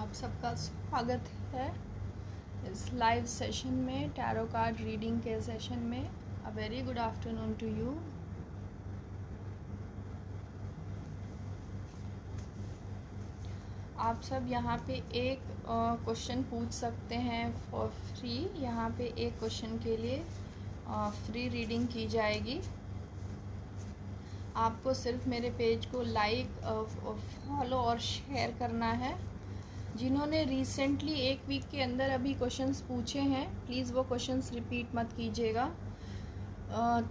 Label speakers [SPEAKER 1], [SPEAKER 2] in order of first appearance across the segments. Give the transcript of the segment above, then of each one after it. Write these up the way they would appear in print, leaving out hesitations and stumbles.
[SPEAKER 1] आप सबका स्वागत है इस लाइव सेशन में, टैरो कार्ड रीडिंग के सेशन में। A very good afternoon to you. आप सब यहाँ पे एक क्वेश्चन पूछ सकते हैं फॉर फ्री। यहाँ पे एक क्वेश्चन के लिए फ्री रीडिंग की जाएगी। आपको सिर्फ मेरे पेज को लाइक, फॉलो और शेयर करना है। जिन्होंने रिसेंटली एक वीक के अंदर अभी क्वेश्चंस पूछे हैं, प्लीज़ वो क्वेश्चंस रिपीट मत कीजिएगा।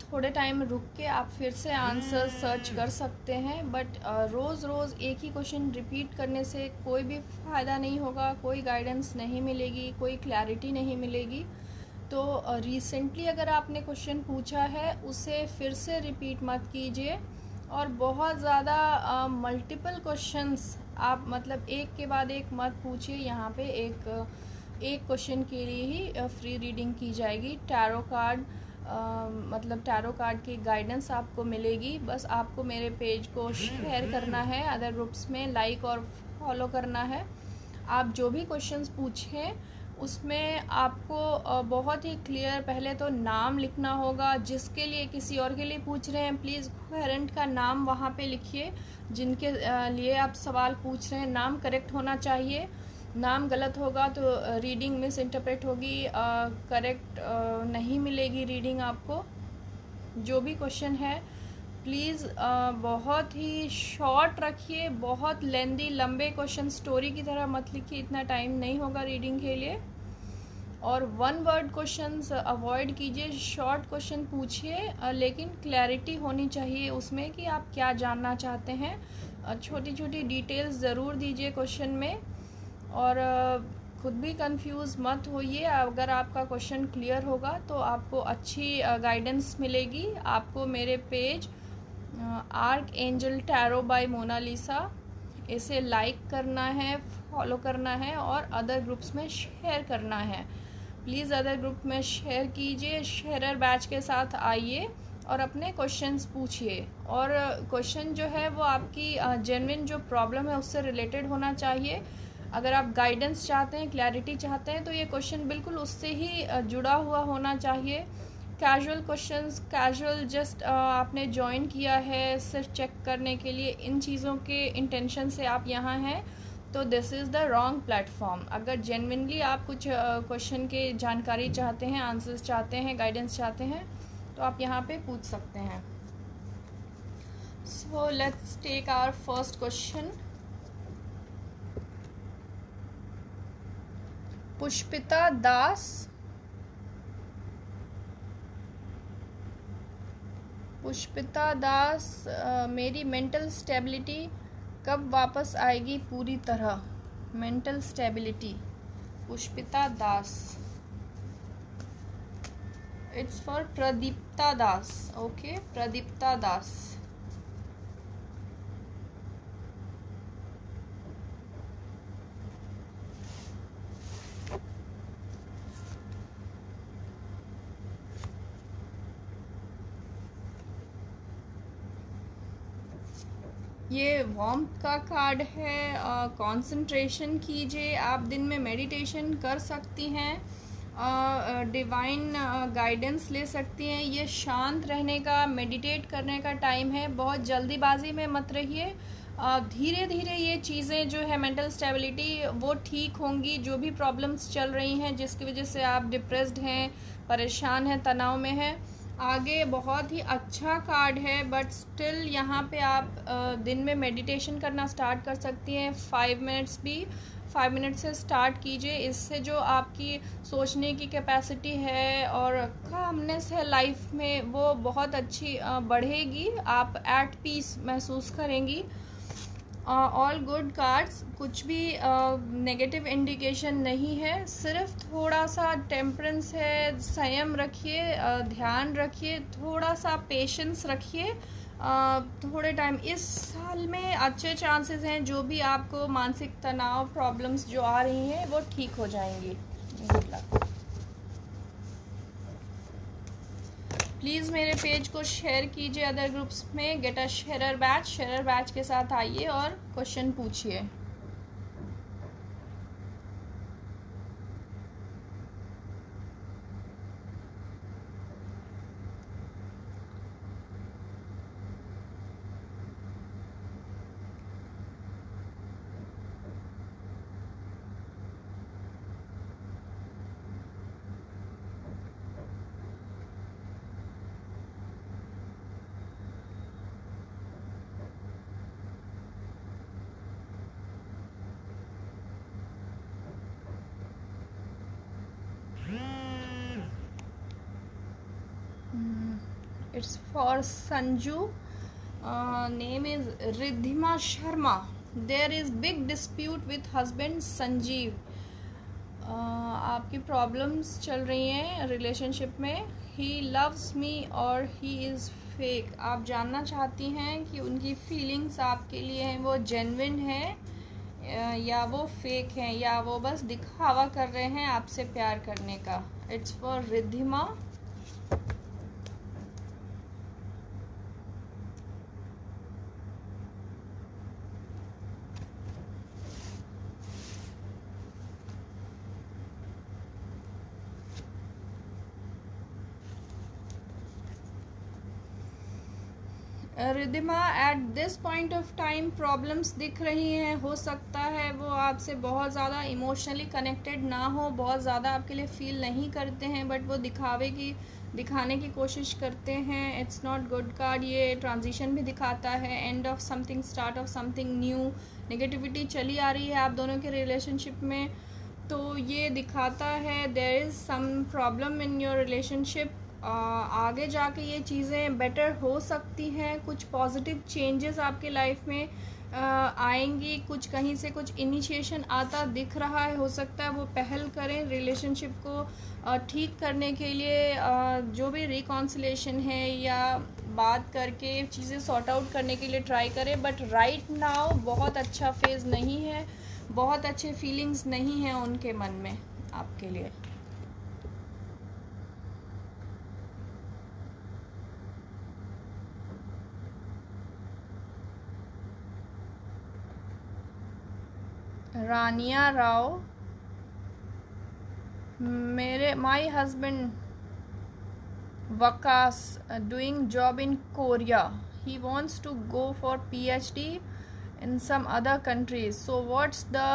[SPEAKER 1] थोड़े टाइम रुक के आप फिर से आंसर सर्च कर सकते हैं, बट रोज़ रोज़ एक ही क्वेश्चन रिपीट करने से कोई भी फ़ायदा नहीं होगा, कोई गाइडेंस नहीं मिलेगी, कोई क्लैरिटी नहीं मिलेगी। तो रिसेंटली अगर आपने क्वेश्चन पूछा है उसे फिर से रिपीट मत कीजिए, और बहुत ज़्यादा मल्टीपल क्वेश्चंस आप मतलब एक के बाद एक मत पूछिए। यहाँ पे एक क्वेश्चन के लिए ही फ्री रीडिंग की जाएगी। टैरो कार्ड मतलब टैरो कार्ड की गाइडेंस आपको मिलेगी। बस आपको मेरे पेज को शेयर करना है, अदर ग्रुप्स में लाइक और फॉलो करना है। आप जो भी क्वेश्चंस पूछें उसमें आपको बहुत ही क्लियर पहले तो नाम लिखना होगा। जिसके लिए किसी और के लिए पूछ रहे हैं, प्लीज़ पेरेंट का नाम वहाँ पे लिखिए। जिनके लिए आप सवाल पूछ रहे हैं, नाम करेक्ट होना चाहिए। नाम गलत होगा तो रीडिंग मिस इंटरप्रेट होगी, करेक्ट नहीं मिलेगी रीडिंग आपको। जो भी क्वेश्चन है प्लीज़ बहुत ही शॉर्ट रखिए, बहुत लेंदी लंबे क्वेश्चन स्टोरी की तरह मत लिखिए, इतना टाइम नहीं होगा रीडिंग के लिए। और वन वर्ड क्वेश्चंस अवॉइड कीजिए, शॉर्ट क्वेश्चन पूछिए, लेकिन क्लैरिटी होनी चाहिए उसमें कि आप क्या जानना चाहते हैं। छोटी छोटी डिटेल्स ज़रूर दीजिए क्वेश्चन में, और खुद भी कंफ्यूज मत होइए। अगर आपका क्वेश्चन क्लियर होगा तो आपको अच्छी गाइडेंस मिलेगी। आपको मेरे page archangel tarot by Monalisa, इसे लाइक करना है, फॉलो करना है और अदर ग्रुप्स में शेयर करना है। प्लीज़ अदर ग्रुप में शेयर कीजिए, शेयरर बैच के साथ आइए और अपने क्वेश्चंस पूछिए। और क्वेश्चन जो है वो आपकी जेन्युइन जो प्रॉब्लम है उससे रिलेटेड होना चाहिए। अगर आप गाइडेंस चाहते हैं, क्लैरिटी चाहते हैं, तो ये क्वेश्चन बिल्कुल उससे ही जुड़ा हुआ होना चाहिए। कैजुअल क्वेश्चंस, कैजुअल जस्ट आपने ज्वाइन किया है सिर्फ चेक करने के लिए, इन चीज़ों के इंटेंशन से आप यहाँ हैं तो this is the wrong platform. अगर जेन्युइनली आप कुछ क्वेश्चन के जानकारी चाहते हैं, आंसर्स चाहते हैं, गाइडेंस चाहते हैं, तो आप यहाँ पे पूछ सकते हैं। So let's take our first question. Pushpita Das, मेरी मेंटल स्टेबिलिटी कब वापस आएगी पूरी तरह? Mental stability, Pushpita Das. It's for Pradipta Das. Okay, Pradipta Das. ये वार्मथ का कार्ड है। कंसंट्रेशन कीजिए, आप दिन में मेडिटेशन कर सकती हैं, डिवाइन गाइडेंस ले सकती हैं। ये शांत रहने का, मेडिटेट करने का टाइम है। बहुत जल्दीबाजी में मत रहिए। धीरे धीरे ये चीज़ें जो है मेंटल स्टेबिलिटी वो ठीक होंगी। जो भी प्रॉब्लम्स चल रही हैं जिसकी वजह से आप डिप्रेस्ड हैं, परेशान हैं, तनाव में हैं, आगे बहुत ही अच्छा कार्ड है। बट स्टिल यहाँ पे आप दिन में मेडिटेशन करना स्टार्ट कर सकती हैं। 5 मिनट से स्टार्ट कीजिए। इससे जो आपकी सोचने की कैपेसिटी है और कामनेस है लाइफ में, वो बहुत अच्छी बढ़ेगी। आप एट पीस महसूस करेंगी। ऑल गुड कार्ड्स, कुछ भी नेगेटिव इंडिकेशन नहीं है। सिर्फ थोड़ा सा टेम्परेंस है, संयम रखिए, ध्यान रखिए, थोड़ा सा पेशेंस रखिए। थोड़े टाइम, इस साल में अच्छे चांसेस हैं जो भी आपको मानसिक तनाव प्रॉब्लम्स जो आ रही हैं वो ठीक हो जाएंगी। Good luck. प्लीज़ मेरे पेज को शेयर कीजिए अदर ग्रुप्स में। गेट अ शेयरर बैच के साथ आइए और क्वेश्चन पूछिए। It's for Sanju. Name is Riddhima Sharma. There is big dispute with husband Sanjeev. आपकी प्रॉब्लम्स चल रही हैं रिलेशनशिप में. ही लव्स मी और ही इज़ फेक. आप जानना चाहती हैं कि उनकी फीलिंग्स आपके लिए हैं वो जेन्युइन है या वो फेक हैं या वो बस दिखावा कर रहे हैं आपसे प्यार करने का. It's for Riddhima. Riddhima, at this point of time problems दिख रही हैं. हो सकता है वो आपसे बहुत ज़्यादा इमोशनली कनेक्टेड ना हो, बहुत ज़्यादा आपके लिए फील नहीं करते हैं, बट वो दिखाने की कोशिश करते हैं. It's not good card. ये ट्रांजिशन भी दिखाता है, end of something, start of something new. Negativity चली आ रही है आप दोनों के रिलेशनशिप में, तो ये दिखाता है there is some problem in your relationship. आगे जाके ये चीज़ें बेटर हो सकती हैं. कुछ पॉजिटिव चेंजेस आपके लाइफ में आएंगी. कुछ कहीं से कुछ इनिशिएशन आता दिख रहा है. हो सकता है वो पहल करें रिलेशनशिप को ठीक करने के लिए. जो भी रिकॉन्सिलेशन है या बात करके चीज़ें सॉर्ट आउट करने के लिए ट्राई करें. बट राइट नाउ बहुत अच्छा फेज़ नहीं है, बहुत अच्छे फीलिंग्स नहीं हैं उनके मन में आपके लिए. रानिया Rao, my husband Vakas doing job in Korea. He wants to go for PhD in some other countries. So what's the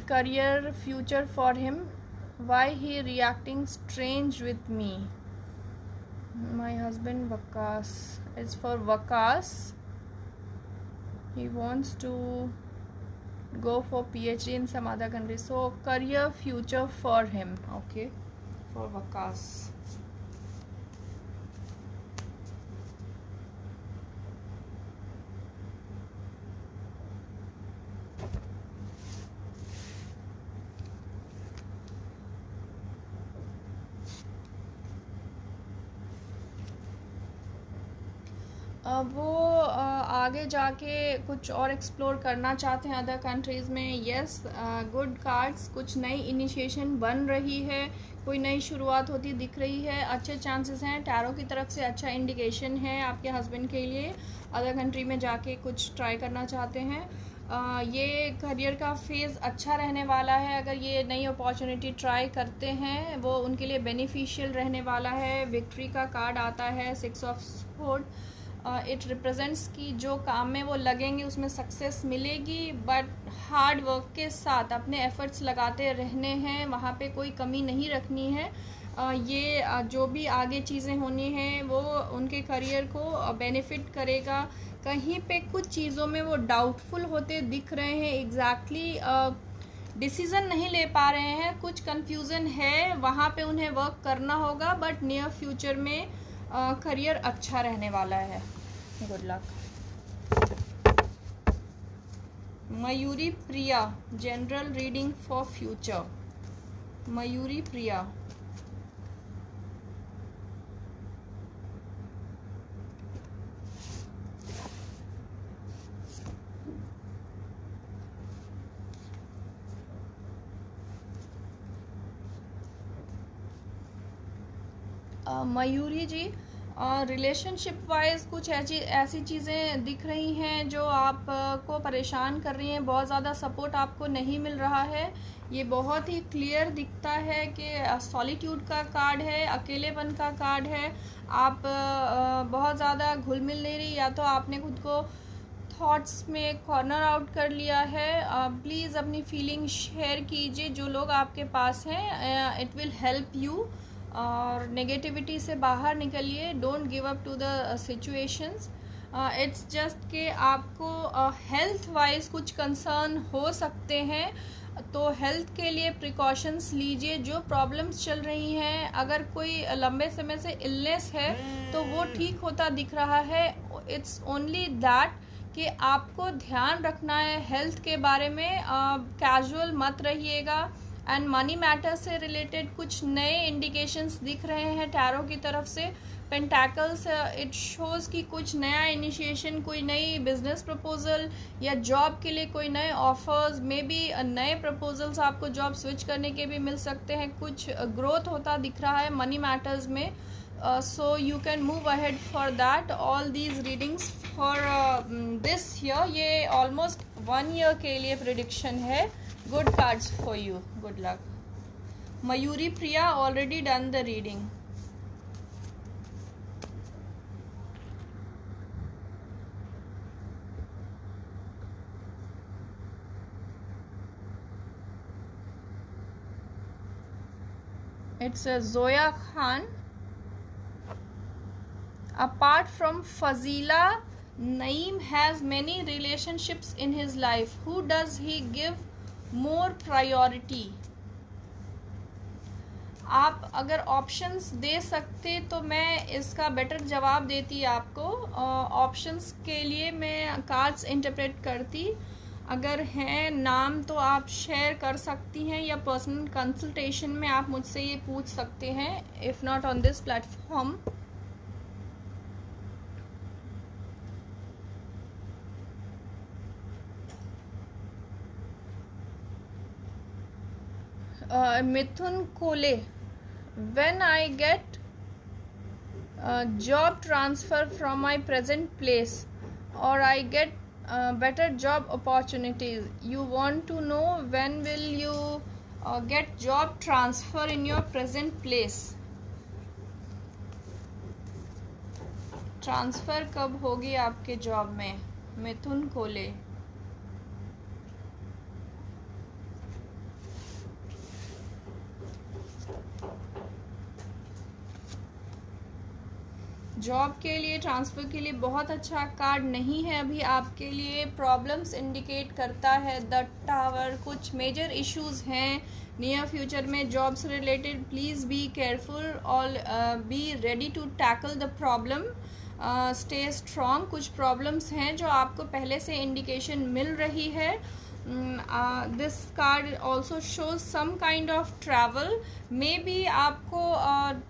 [SPEAKER 1] career future for him? Why he reacting strange with me? My husband Vakas. It's for Vakas. He wants to go for PhD in some other country. So career future for him. Okay, for Vakas. वो आगे जाके कुछ और explore करना चाहते हैं other countries में. Yes, good cards. कुछ नई इनिशिएशन बन रही है, कोई नई शुरुआत होती दिख रही है. अच्छे चांसेस हैं. टैरो की तरफ से अच्छा इंडिकेशन है आपके हस्बैंड के लिए. अदर कंट्री में जाके कुछ ट्राई करना चाहते हैं. ये करियर का फेज़ अच्छा रहने वाला है. अगर ये नई अपॉर्चुनिटी ट्राई करते हैं वो उनके लिए बेनिफिशियल रहने वाला है. विक्ट्री का कार्ड आता है, 6 ऑफ स्वॉर्ड. इट रिप्रेजेंट्स कि जो काम में वो लगेंगे उसमें सक्सेस मिलेगी, बट हार्ड वर्क के साथ अपने एफर्ट्स लगाते रहने हैं. वहाँ पे कोई कमी नहीं रखनी है. ये जो भी आगे चीज़ें होनी हैं वो उनके करियर को बेनिफिट करेगा. कहीं पे कुछ चीज़ों में वो डाउटफुल होते दिख रहे हैं. एग्जैक्टली डिसीज़न नहीं ले पा रहे हैं. कुछ कन्फ्यूज़न है, वहाँ पे उन्हें वर्क करना होगा. बट नियर फ्यूचर में करियर अच्छा रहने वाला है. Good luck. Mayuri Priya, general reading for future. Mayuri Priya. Mayuri ji, relationship wise कुछ ऐसी चीज़ें दिख रही हैं जो आप को परेशान कर रही हैं. बहुत ज़्यादा सपोर्ट आपको नहीं मिल रहा है. ये बहुत ही क्लियर दिखता है कि सॉलिट्यूड का कार्ड है, अकेलेपन का कार्ड है. आप बहुत ज़्यादा घुल मिल नहीं रही, या तो आपने खुद को थॉट्स में कॉर्नर आउट कर लिया है. प्लीज़ अपनी फीलिंग शेयर कीजिए जो लोग आपके पास हैं. It will help you. और नेगेटिविटी से बाहर निकलिए. Don't give up to the situations. It's just कि आपको हेल्थ वाइज कुछ कंसर्न हो सकते हैं. तो हेल्थ के लिए प्रिकॉशंस लीजिए। जो प्रॉब्लम्स चल रही हैं, अगर कोई लंबे समय से इलनेस है तो वो ठीक होता दिख रहा है। इट्स ओनली दैट कि आपको ध्यान रखना है हेल्थ के बारे में, कैजुअल मत रहिएगा। एंड मनी मैटर से रिलेटेड कुछ नए इंडिकेशंस दिख रहे हैं टैरो की तरफ से। पेंटैकल्स, इट शोज़ कि कुछ नया इनिशिएशन, कोई नई बिजनेस प्रपोजल या जॉब के लिए कोई नए ऑफर्स, मे बी नए प्रपोजल्स आपको जॉब स्विच करने के भी मिल सकते हैं। कुछ ग्रोथ होता दिख रहा है मनी मैटर्स में। So you can move ahead for that. All these readings for this year, ये ऑलमोस्ट 1 ईयर के लिए प्रिडिक्शन है। Good cards for you, good luck. Mayuri Priya already done the reading. It's a Zoya Khan. Apart from Fazila, Naeem has many relationships in his life. Who does he give more priority? आप अगर options दे सकते तो मैं इसका better जवाब देती आपको। Options के लिए मैं कार्ड्स इंटरप्रेट करती। अगर हैं नाम तो आप शेयर कर सकती हैं, या पर्सनल कंसल्टेशन में आप मुझसे ये पूछ सकते हैं, if not on this platform. Mithun Kole, when I get job transfer from my present place or I get better job opportunities, you want to know when will you get job transfer in your present place? Transfer कब होगी आपके job में? मिथुन कोले। Job के लिए, transfer के लिए बहुत अच्छा कार्ड नहीं है अभी आपके लिए। प्रॉब्लम्स इंडिकेट करता है द टावर। कुछ मेजर इश्यूज हैं नियर फ्यूचर में जॉब से रिलेटेड। प्लीज़ बी केयरफुल और be ready to tackle the problem. Stay strong. कुछ प्रॉब्लम्स हैं जो आपको पहले से इंडिकेशन मिल रही है। This card also shows some kind of travel. Maybe आपको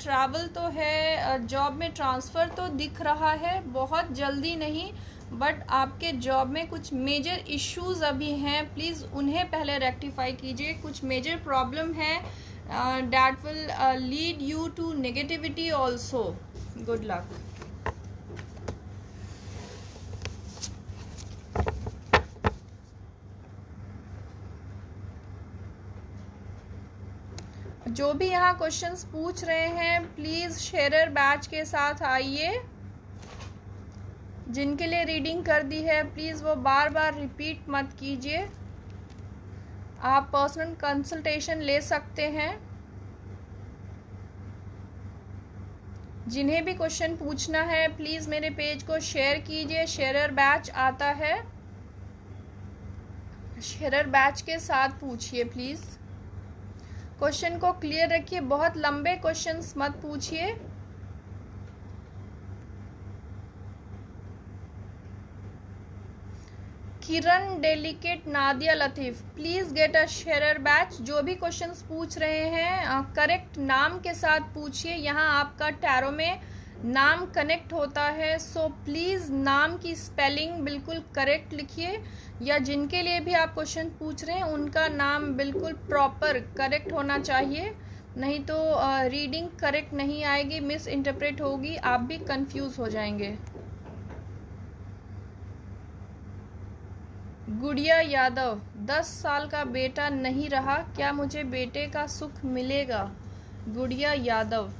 [SPEAKER 1] ट्रैवल तो है, जॉब में ट्रांसफ़र तो दिख रहा है, बहुत जल्दी नहीं, बट आपके जॉब में कुछ मेजर इश्यूज अभी हैं। प्लीज़ उन्हें पहले रेक्टिफाई कीजिए। कुछ मेजर प्रॉब्लम है that will lead you to negativity also. Good luck. जो भी यहाँ क्वेश्चंस पूछ रहे हैं प्लीज़ शेयरर बैच के साथ आइए। जिनके लिए रीडिंग कर दी है प्लीज़ वो बार बार रिपीट मत कीजिए। आप पर्सनल कंसल्टेशन ले सकते हैं। जिन्हें भी क्वेश्चन पूछना है प्लीज़ मेरे पेज को शेयर कीजिए। शेयरर बैच आता है, शेयरर बैच के साथ पूछिए प्लीज़। क्वेश्चन को क्लियर रखिए, बहुत लंबे क्वेश्चंस मत पूछिए। किरण डेलिकेट, Nadia Latif, please get a sharer badge. जो भी क्वेश्चंस पूछ रहे हैं करेक्ट नाम के साथ पूछिए। यहाँ आपका टैरो में नाम कनेक्ट होता है, सो प्लीज़ नाम की स्पेलिंग बिल्कुल करेक्ट लिखिए। या जिनके लिए भी आप क्वेश्चन पूछ रहे हैं उनका नाम बिल्कुल प्रॉपर करेक्ट होना चाहिए, नहीं तो रीडिंग करेक्ट नहीं आएगी, मिस इंटरप्रेट होगी, आप भी कंफ्यूज हो जाएंगे। गुड़िया यादव, 10 साल का बेटा नहीं रहा, क्या मुझे बेटे का सुख मिलेगा? गुड़िया Yadav,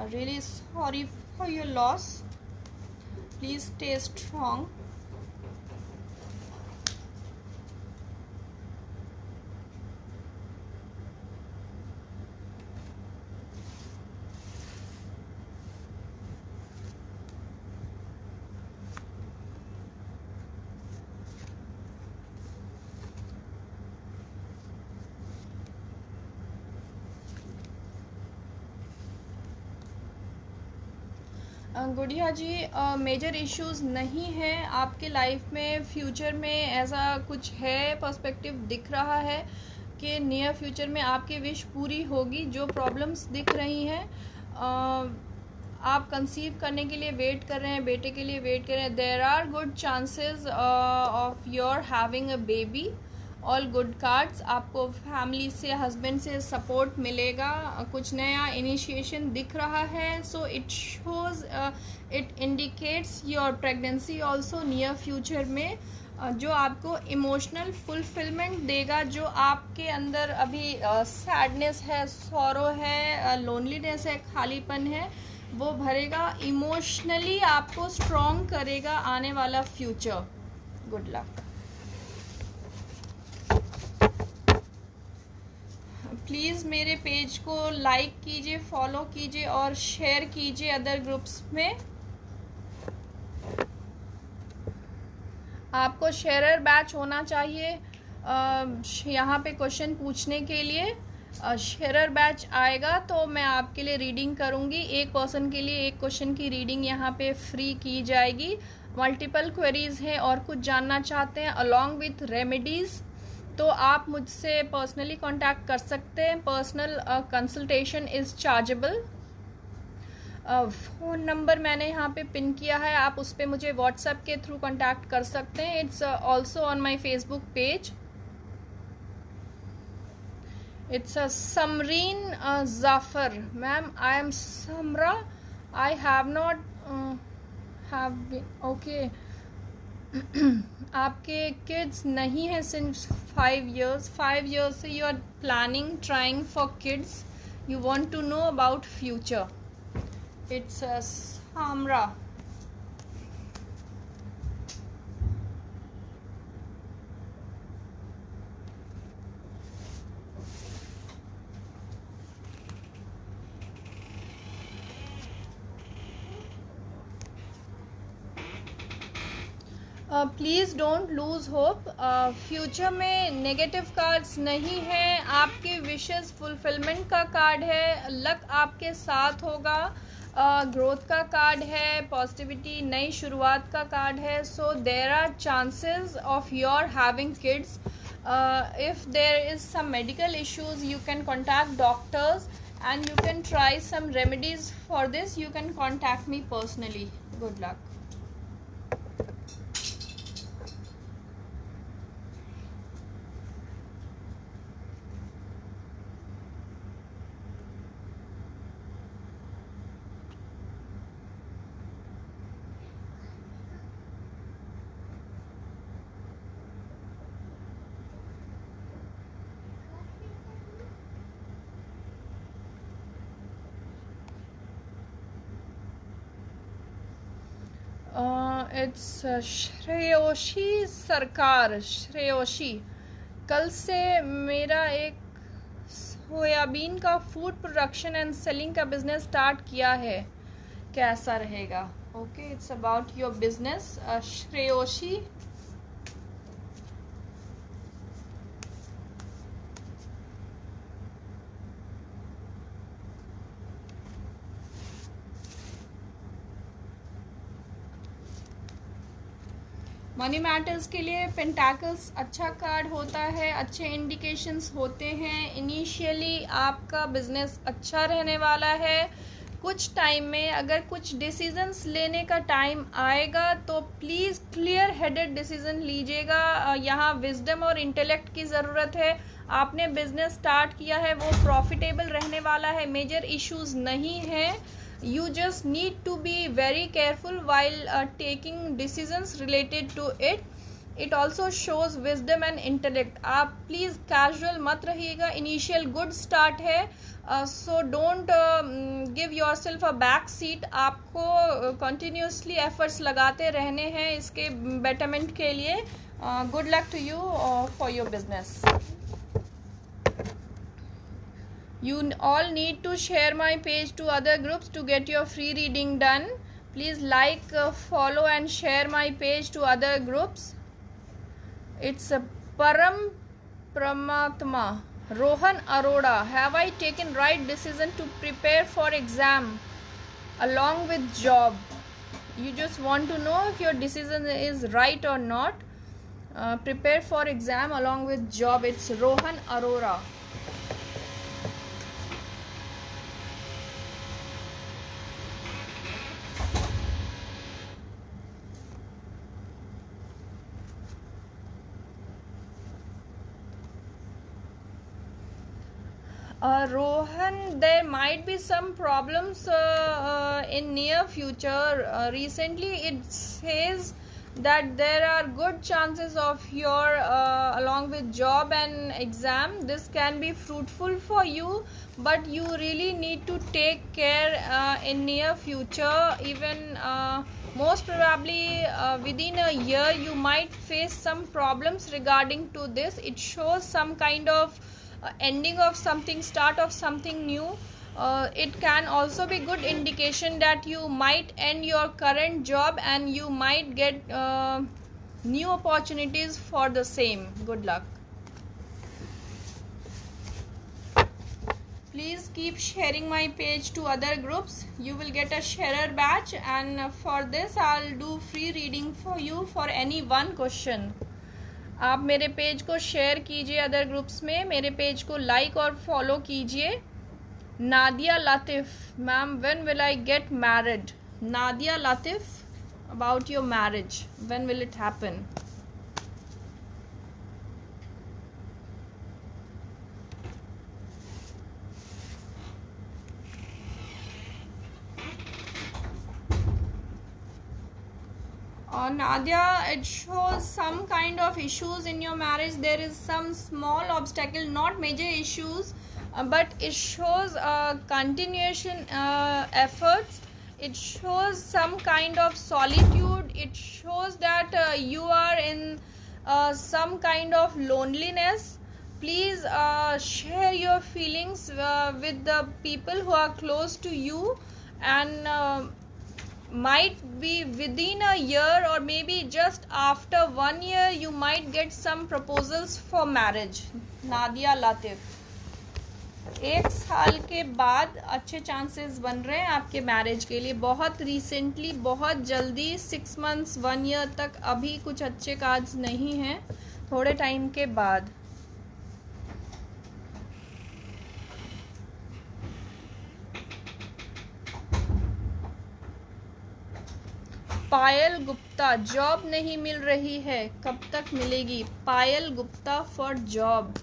[SPEAKER 1] really sorry for your loss. Please stay strong. गुड़िया जी, मेजर इश्यूज नहीं है आपके लाइफ में। फ्यूचर में ऐसा कुछ है, पर्सपेक्टिव दिख रहा है कि नियर फ्यूचर में आपकी विश पूरी होगी। जो प्रॉब्लम्स दिख रही हैं, आप कंसीव करने के लिए वेट कर रहे हैं, बेटे के लिए वेट कर रहे हैं, there are good chances of your having a baby. All good cards. आपको फैमिली से, हस्बैंड से सपोर्ट मिलेगा, कुछ नया इनिशिएशन दिख रहा है। So it shows, it indicates your pregnancy also near future में, जो आपको इमोशनल फुलफिलमेंट देगा। जो आपके अंदर अभी सैडनेस है, सॉरो है, लोनलीनेस है, खालीपन है, वो भरेगा। इमोशनली आपको स्ट्रॉन्ग करेगा आने वाला फ्यूचर। Good luck. प्लीज़ मेरे पेज को लाइक कीजिए, फॉलो कीजिए और शेयर कीजिए अदर ग्रुप्स में। आपको शेयरर बैच होना चाहिए यहाँ पे क्वेश्चन पूछने के लिए। शेयरर बैच आएगा तो मैं आपके लिए रीडिंग करूँगी। एक पर्सन के लिए एक क्वेश्चन की रीडिंग यहाँ पे फ्री की जाएगी। मल्टीपल क्वेरीज हैं और कुछ जानना चाहते हैं अलॉन्ग विथ रेमेडीज़, तो आप मुझसे पर्सनली कांटेक्ट कर सकते हैं। Personal consultation is chargeable. Phone number मैंने यहाँ पे पिन किया है, आप उस पर मुझे व्हाट्सएप के थ्रू कांटेक्ट कर सकते हैं। It's also on my Facebook page. It's Samreen Jafar. Ma'am, I am Samra, I have not have been okay. आपके किड्स नहीं है सिंस 5 years। 5 years से you are planning, trying for kids, you want to know about future. It's Samra. Please don't lose hope. Future में negative cards नहीं है, आपके wishes fulfilment का card है, लक आपके साथ होगा, ग्रोथ का कार्ड है, पॉजिटिविटी, नई शुरुआत का कार्ड है। So there are chances of your having kids. If there is some medical issues, you can contact doctors and you can try some remedies for this. You can contact me personally. Good luck. It's Shreyoshi Sarkar. Shreyoshi, कल से मेरा एक soybean का food production and selling का business start किया है, कैसा रहेगा? Okay, it's about your business Shreyoshi. Money matters के लिए पेंटाकल्स अच्छा कार्ड होता है, अच्छे इंडिकेशंस होते हैं। इनिशियली आपका बिजनेस अच्छा रहने वाला है। कुछ टाइम में अगर कुछ डिसीजंस लेने का टाइम आएगा तो प्लीज़ क्लियर हेडेड डिसीजन लीजिएगा। यहाँ विजडम और इंटेलेक्ट की ज़रूरत है। आपने बिजनेस स्टार्ट किया है, वो प्रॉफिटेबल रहने वाला है, मेजर इश्यूज नहीं है। You just need to be very careful while taking decisions related to it. It also shows wisdom and intellect. आप प्लीज़ कैजुअल मत रहिएगा। इनिशियल गुड स्टार्ट है, so don't give yourself a back seat. आपको continuously efforts लगाते रहने हैं इसके betterment के लिए। Good luck to you for your business. You all need to share my page to other groups to get your free reading done. Please like, follow and share my page to other groups. It's Param Pramatma. Rohan Arora. Have I taken right decision to prepare for exam? along with job. You just want to know if your decision is right or not. Prepare for exam along with job. It's Rohan Arora. Rohan, there might be some problems in near future. Recently, it says that there are good chances of your along with job and exam. This can be fruitful for you, but you really need to take care in near future. Even most probably within a year, you might face some problems regarding to this. It shows some kind of ending of something, start of something new. It can also be good indication that you might end your current job and you might get new opportunities for the same. Good luck. Please keep sharing my page to other groups. You will get a sharer badge, and for this I'll do free reading for you for any one question. आप मेरे page को share कीजिए other groups में, मेरे page को like और follow कीजिए. Nadia Latif, ma'am when will I get married? Nadia Latif, about your marriage, when will it happen? Nadia, it shows some kind of issues in your marriage. There is some small obstacle, not major issues, but it shows continuation efforts. It shows some kind of solitude. It shows that you are in some kind of loneliness. Please share your feelings with the people who are close to you, and might be within a year or maybe just after 1 year you might get some proposals for marriage. Nadia Latif, 1 साल के बाद अच्छे chances बन रहे हैं आपके marriage के लिए. बहुत रिसेंटली, बहुत जल्दी, 6 months 1 year तक अभी कुछ अच्छे कार्ड्स नहीं हैं. थोड़े टाइम के बाद. पायल गुप्ता, जॉब नहीं मिल रही है, कब तक मिलेगी? Payal Gupta for job.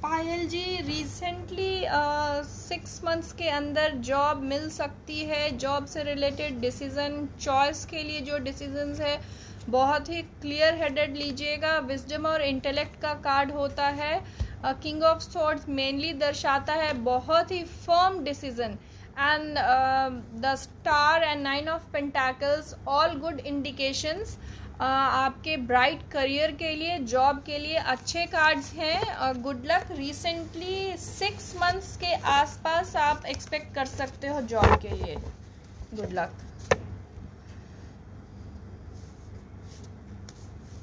[SPEAKER 1] Payal ji, recently 6 months के अंदर जॉब मिल सकती है. जॉब से रिलेटेड डिसीजन, चॉइस के लिए जो डिसीजंस है बहुत ही क्लियर हेडेड लीजिएगा. विजडम और इंटेलेक्ट का कार्ड होता है. किंग ऑफ स्वॉर्ड्स मेनली दर्शाता है बहुत ही firm decision, and the star and 9 of pentacles, all good indications. आपके ब्राइट करियर के लिए, जॉब के लिए अच्छे कार्ड्स हैं. Good luck. रिसेंटली 6 months के आसपास आप एक्सपेक्ट कर सकते हो जॉब के लिए. Good luck.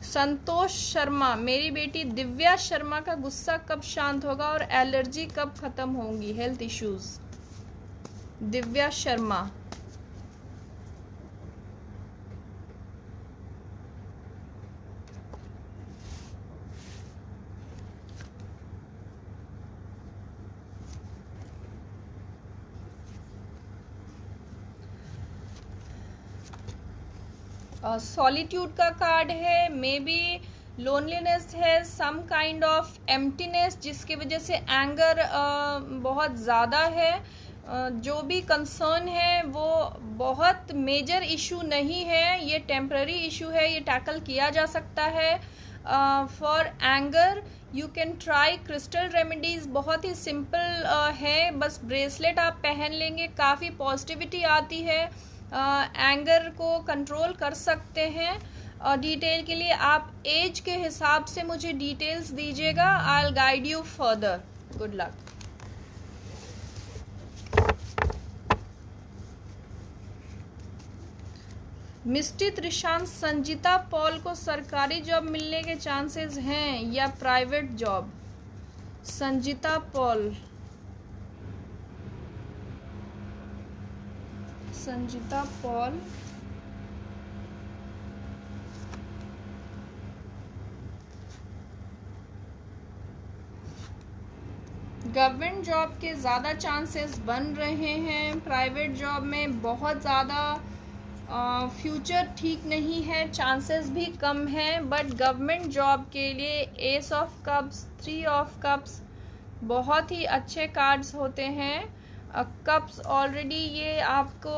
[SPEAKER 1] संतोष शर्मा, मेरी बेटी दिव्या शर्मा का गुस्सा कब शांत होगा और एलर्जी कब खत्म होंगी? Health issues. Divya Sharma. Solitude का कार्ड है. मे बी लोनलीनेस है, सम काइंड ऑफ एम्प्टीनेस, जिसकी वजह से एंगर बहुत ज़्यादा है. जो भी कंसर्न है वो बहुत मेजर इशू नहीं है, ये टेम्पररी इशू है, ये टैकल किया जा सकता है. For anger you can try crystal remedies. बहुत ही सिंपल है, बस ब्रेसलेट आप पहन लेंगे, काफ़ी पॉजिटिविटी आती है. एंगर को कंट्रोल कर सकते हैं. डिटेल के लिए आप एज के हिसाब से मुझे डिटेल्स दीजिएगा. I will guide you further. Good luck. Misty Trishant, Sanjita Paul को सरकारी जॉब मिलने के चांसेस हैं या private job? Sanjita Paul, Sanjita Paul, government job के ज़्यादा चांसेस बन रहे हैं, प्राइवेट जॉब में बहुत ज़्यादा फ्यूचर ठीक नहीं है, चांसेस भी कम हैं। बट गवर्नमेंट जॉब के लिए S of cups, 3 of cups बहुत ही अच्छे कार्ड्स होते हैं। कप्स ऑलरेडी ये आपको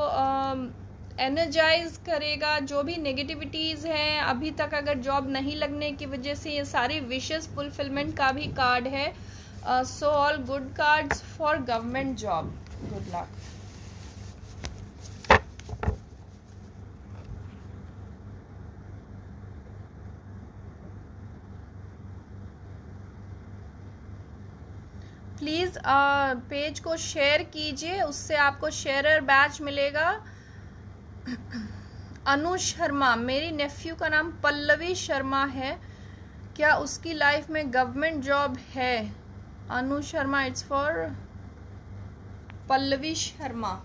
[SPEAKER 1] एनर्जाइज करेगा। जो भी नेगेटिविटीज़ हैं अभी तक, अगर जॉब नहीं लगने की वजह से, ये सारी विशेस फुलफिलमेंट का भी कार्ड है। So all good cards for government job. Good luck. Please page को शेयर कीजिए, उससे आपको शेयरर बैच मिलेगा। अनु शर्मा, मेरी नेफ्यू का नाम पल्लवी शर्मा है, क्या उसकी लाइफ में गवर्नमेंट जॉब है? अनु शर्मा, इट्स फॉर पल्लवी शर्मा।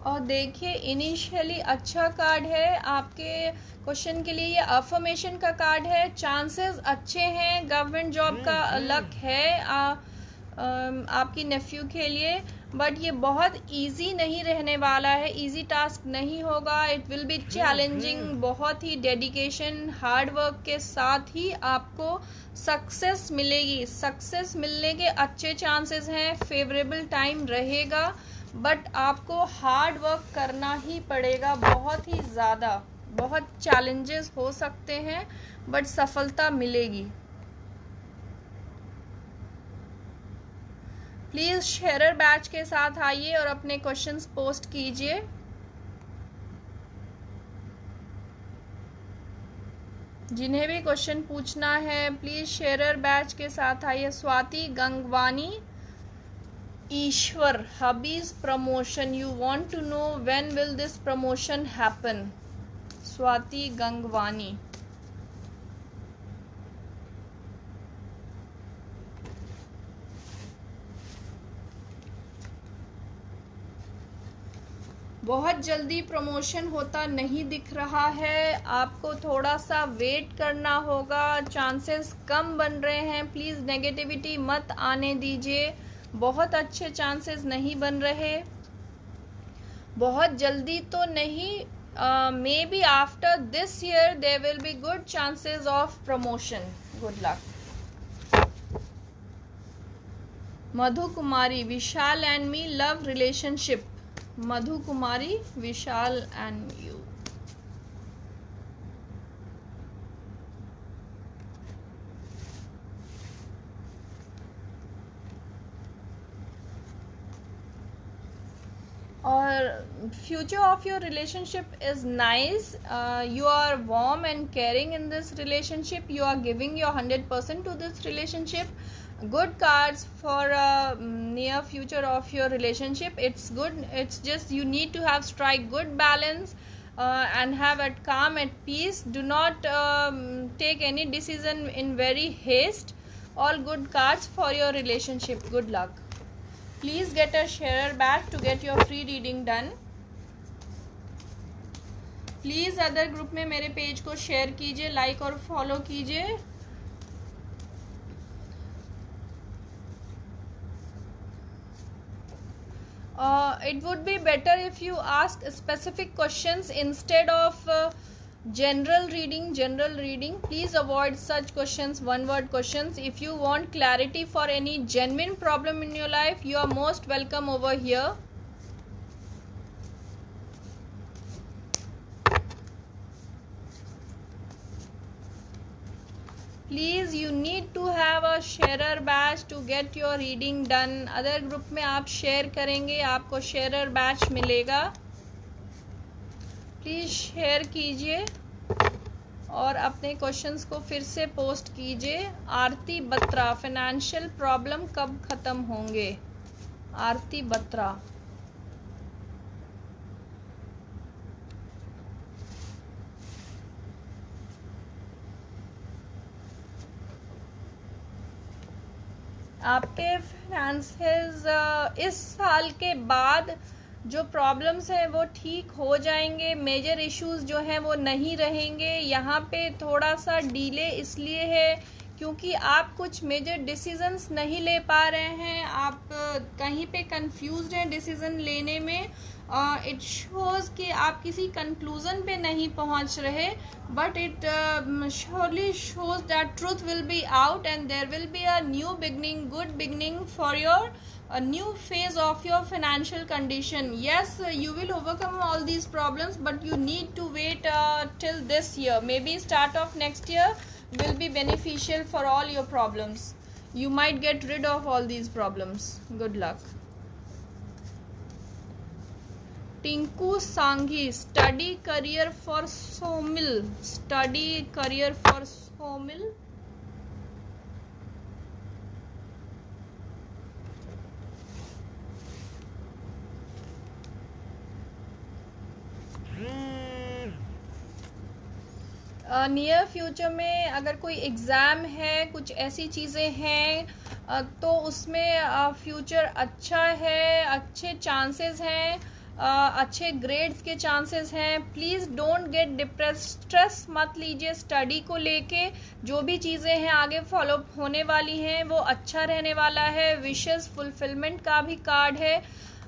[SPEAKER 1] और देखिए, इनिशियली अच्छा कार्ड है आपके क्वेश्चन के लिए। ये अफर्मेशन का कार्ड है, चांसेस अच्छे हैं, गवर्नमेंट जॉब का लक है आपकी नेफ्यू के लिए। बट ये बहुत इजी नहीं रहने वाला है, इजी टास्क नहीं होगा। It will be challenging. बहुत ही डेडिकेशन, हार्ड वर्क के साथ ही आपको सक्सेस मिलेगी। सक्सेस मिलने के अच्छे चांसेस हैं, फेवरेबल टाइम रहेगा। बट आपको हार्ड वर्क करना ही पड़ेगा, बहुत ही ज़्यादा। बहुत चैलेंजेस हो सकते हैं बट सफलता मिलेगी। प्लीज़ शेयरर बैच के साथ आइए और अपने क्वेश्चंस पोस्ट कीजिए। जिन्हें भी क्वेश्चन पूछना है प्लीज़ शेयरर बैच के साथ आइए। स्वाति गंगवानी, ईश्वर, हबीज promotion, you want to know when will this promotion happen? Swati Gangwani. बहुत जल्दी प्रमोशन होता नहीं दिख रहा है, आपको थोड़ा सा वेट करना होगा। चांसेस कम बन रहे हैं, प्लीज़ नेगेटिविटी मत आने दीजिए। बहुत अच्छे चांसेस नहीं बन रहे, बहुत जल्दी तो नहीं। Maybe after this year there will be good chances of promotion. Good luck. Madhu Kumari, Vishal and me love relationship. Madhu Kumari, Vishal and you. और future of your relationship is nice. You are warm and caring in this relationship. You are giving your 100% to this relationship. Good cards for near future of your relationship. It's good. It's just you need to have strike good balance and have at calm, at peace. Do not take any decision in very haste. All good cards for your relationship. Good luck. Please get a sharer back to get your free reading done. Please other group में मेरे page को share कीजिए, like और follow कीजिए। It would be better if you ask specific questions instead of general reading. Please avoid such questions, one word questions. If you want clarity for any genuine problem in your life, you are most welcome over here. Please, you need to have a sharer batch to get your reading done. Other group में आप share करेंगे, आपको share batch मिलेगा। Please share कीजिए और अपने questions को फिर से पोस्ट कीजिए। आरती बत्रा, फाइनेंशियल प्रॉब्लम कब ख़त्म होंगे? आरती बत्रा। आपके फाइनेंसेस इस साल के बाद जो प्रॉब्लम्स हैं वो ठीक हो जाएंगे। मेजर इश्यूज जो हैं वो नहीं रहेंगे। यहाँ पे थोड़ा सा डिले इसलिए है क्योंकि आप कुछ मेजर डिसीजंस नहीं ले पा रहे हैं। आप कहीं पे कंफ्यूज्ड हैं डिसीजन लेने में। इट शोज़ कि आप किसी कंक्लूजन पे नहीं पहुंच रहे, but it surely shows that truth will be out and there will be a new beginning, good beginning for your a new phase of your financial condition. Yes, you will overcome all these problems, but you need to wait till this year. Maybe start of next year will be beneficial for all your problems. You might get rid of all these problems. Good luck. Tinku Sanghi, study career for Somil. Study career for Somil. Near future में अगर कोई exam है, कुछ ऐसी चीज़ें हैं तो उसमें फ्यूचर अच्छा है, अच्छे चांसेस हैं, अच्छे ग्रेड्स के चांसेस हैं। Please don't get depress, stress मत लीजिए स्टडी को लेके। जो भी चीज़ें हैं आगे फॉलो होने वाली हैं वो अच्छा रहने वाला है। विशेस फुलफिलमेंट का भी कार्ड है।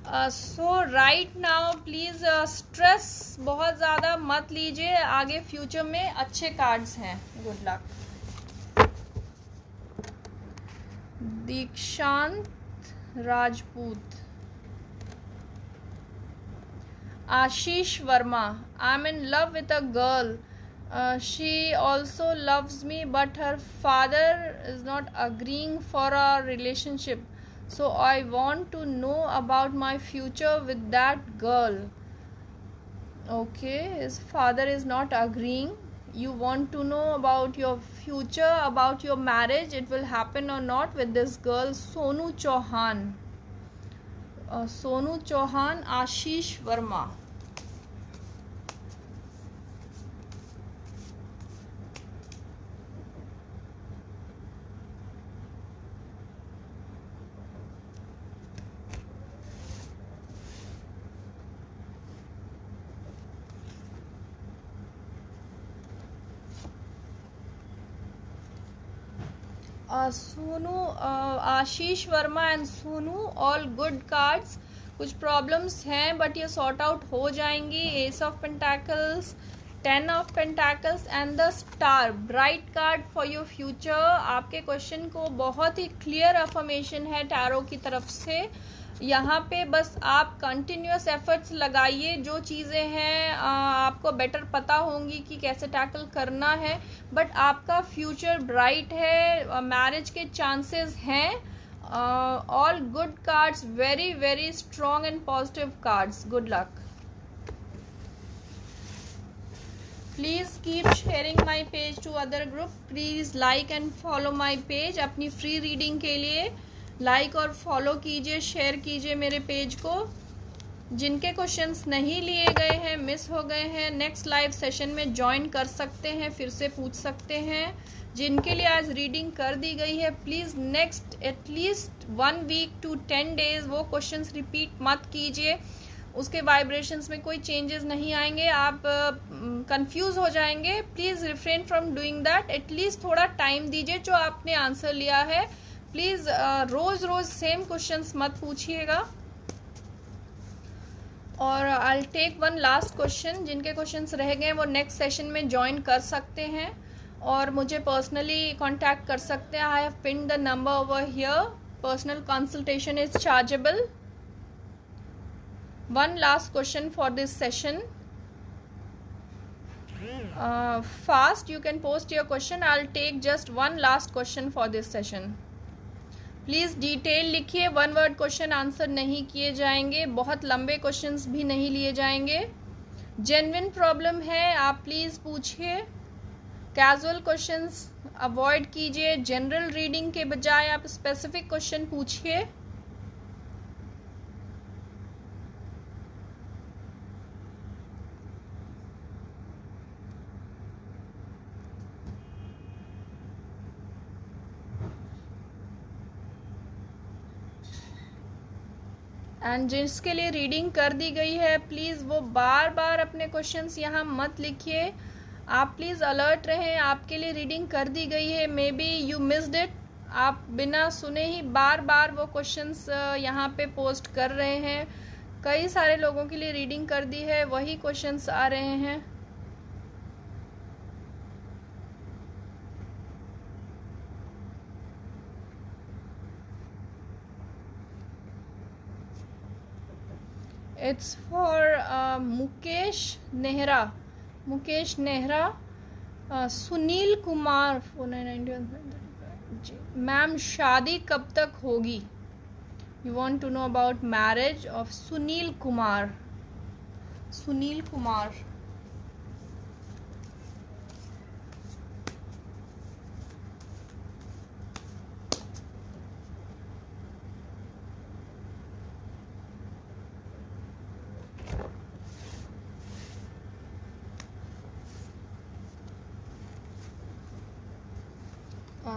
[SPEAKER 1] सो राइट नाउ प्लीज़ स्ट्रेस बहुत ज़्यादा मत लीजिए, आगे फ्यूचर में अच्छे कार्ड्स हैं। Good luck. Dikshant Rajput, Ashish Verma, I am in love with a girl, she also loves me but her father is not agreeing for a relationship. So I want to know about my future with that girl. Okay, his father is not agreeing. You want to know about your future, about your marriage, it will happen or not with this girl. Sonu Chauhan. Sonu Chauhan, Ashish Verma. Sonu, Ashish Verma and Sonu, all good cards. कुछ problems हैं but ये sort out हो जाएंगी। S of pentacles, 10 of pentacles and the star, bright card for your future. आपके question को बहुत ही clear affirmation है टैरो की तरफ से। यहाँ पे बस आप कंटिन्यूस एफर्ट्स लगाइए। जो चीज़ें हैं आपको बेटर पता होंगी कि कैसे टैकल करना है, बट आपका फ्यूचर ब्राइट है, मैरिज के चांसेस हैं। All good cards, very very strong and positive cards. Good luck. Please keep sharing my page to other group. Please like and follow my page. अपनी free reading के लिए like और follow कीजिए, share कीजिए मेरे page को। जिनके questions नहीं लिए गए हैं, मिस हो गए हैं, नेक्स्ट लाइव सेशन में ज्वाइन कर सकते हैं, फिर से पूछ सकते हैं। जिनके लिए आज रीडिंग कर दी गई है, please next at least 1 week to 10 days वो क्वेश्चंस रिपीट मत कीजिए। उसके वाइब्रेशंस में कोई चेंजेस नहीं आएंगे, आप कंफ्यूज हो जाएंगे। Please refrain from doing that. At least थोड़ा टाइम दीजिए। जो आपने आंसर लिया है प्लीज़ रोज़ रोज़ सेम क्वेश्चंस मत पूछिएगा। और I will take one last question. जिनके क्वेश्चंस रह गए वो नेक्स्ट सेशन में ज्वाइन कर सकते हैं और मुझे पर्सनली कांटेक्ट कर सकते हैं। I have pinned the number over here. Personal consultation is chargeable. One last question for this session. Fast you can post your question. I will take just one last question for this session. Please detail लिखिए। 1 word question answer नहीं किए जाएंगे, बहुत लंबे questions भी नहीं लिए जाएंगे। जेन्युइन प्रॉब्लम है आप प्लीज़ पूछिए, कैजुअल क्वेश्चंस अवॉइड कीजिए, जनरल रीडिंग के बजाय आप स्पेसिफिक क्वेश्चन पूछिए। एंड जिसके लिए रीडिंग कर दी गई है प्लीज़ वो बार बार अपने क्वेश्चंस यहाँ मत लिखिए, आप प्लीज़ अलर्ट रहें, आपके लिए रीडिंग कर दी गई है, may be you missed it, आप बिना सुने ही बार बार वो क्वेश्चंस यहाँ पे पोस्ट कर रहे हैं। कई सारे लोगों के लिए रीडिंग कर दी है, वही क्वेश्चंस आ रहे हैं। It's for Mukesh Nehra, Sunil Kumar 4991 ji. Ma'am शादी कब तक होगी? You want to know about marriage of Sunil Kumar.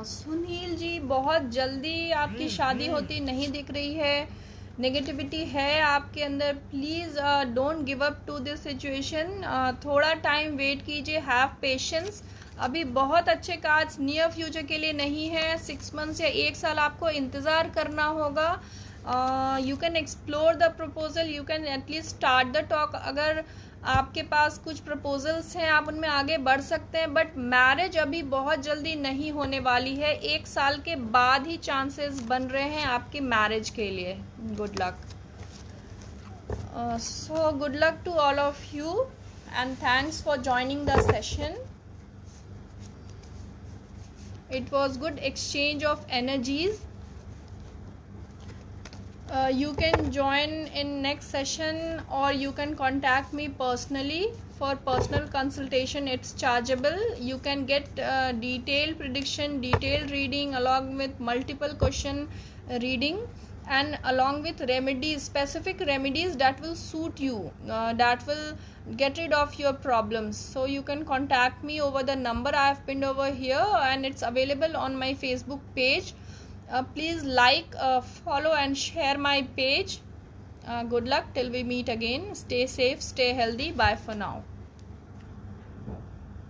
[SPEAKER 1] Sunil ji बहुत जल्दी आपकी शादी होती नहीं दिख रही है, नेगेटिविटी है आपके अंदर। Please don't give up to this situation, थोड़ा टाइम वेट कीजिए, हैव पेशेंस। अभी बहुत अच्छे कार्ड्स नियर फ्यूचर के लिए नहीं है, 6 मंथ्स या 1 साल आपको इंतज़ार करना होगा। You can explore the proposal, you can at least start the talk. अगर आपके पास कुछ प्रपोजल्स हैं आप उनमें आगे बढ़ सकते हैं, बट मैरिज अभी बहुत जल्दी नहीं होने वाली है, 1 साल के बाद ही चांसेस बन रहे हैं आपकी मैरिज के लिए। Good luck, so good luck to all of you and thanks for joining the session. It was good exchange of energies. You can join in next session or you can contact me personally for personal consultation. It's chargeable. You can get detailed prediction, detailed reading along with multiple question reading and along with remedies, specific remedies that will suit you, that will get rid of your problems. So you can contact me over the number I have pinned over here and it's available on my Facebook page. Please like, follow and share my page. Good luck till we meet again. Stay safe, stay healthy. Bye for now.